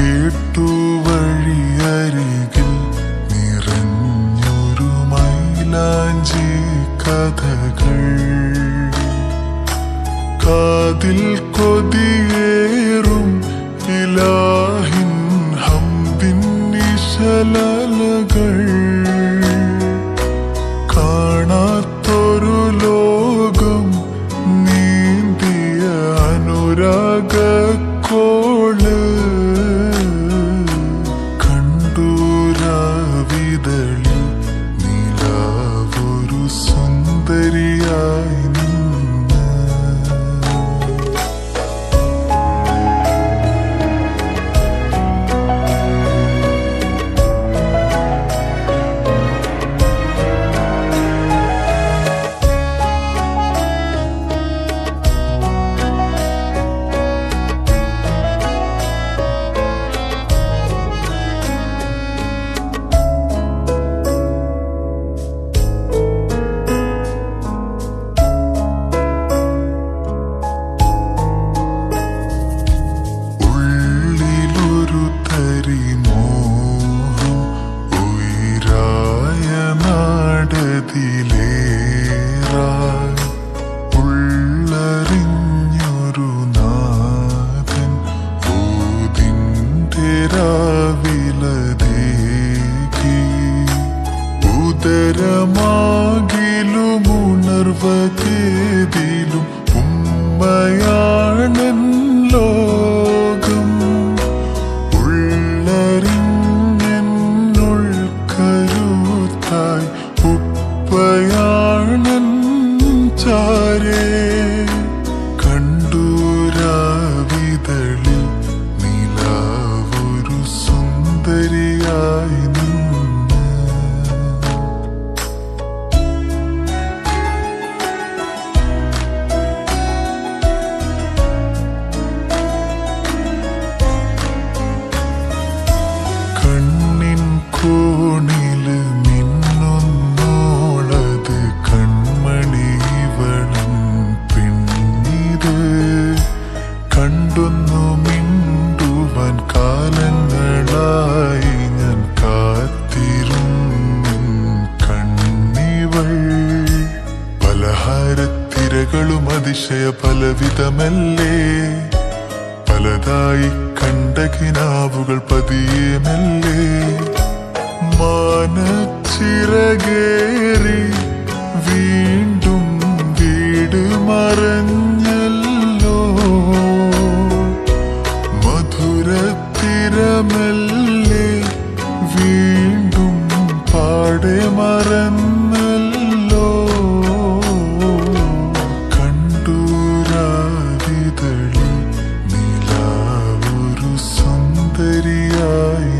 കേട്ടു വഴിയരികിൽ നിറഞ്ഞൊരു മൈലാഞ്ചി കഥകൾ. കാതിൽ കൊതിയേറും ഇലാഹിൻ ഹംദിൻ നിശലകൾ. കാണാത്തൊരു ലോകം നീന്തിയ അനുരാഗക്കോള്. കണ്ടൂരാവിതളിൽ നിലാവൊരു സുന്ദരിയായി ഉള്ളറിഞ്ഞൊരു നാഥൻ ഊതിൻ്റെ രാവിലതേകി. ഉദരമാകിലും ഉണർവതേതിലും ഉമ്മയാണെൻ ലോകം. ഉള്ളറിഞ്ഞെന്നുൾ കരുത്തായി ഉപ്പയാണെൻ ചാരേ. കണ്ടൂരാവിതളിൽ നിലാവൊരു സുന്ദരിയായി കണ്ണിൻ കോണില് മിന്നുന്നോളത് കൺമണിവളും പിന്നിത്. കണ്ടൊന്നു മിണ്ടുവാൻ കാലങ്ങളായി ഞാൻ കാത്തിരുന്നു കണ്ണിവൾ. പലഹാരത്തിരകളും അതിശയ പലവിധമല്ലേ. പലതായി കണ്ട കിനാവുകൾ പതിയെ മെല്ലെ. മാനച്ചിറകേറി വീണ്ടും വീട് മറഞ്ഞല്ലോ. മധുരത്തിരമല്ലേ വീണ്ടും പാടെ മറന്നല്ലോ. കണ്ടൂരാവിതളിൽ നിലാവൊരു സുന്ദരിയായി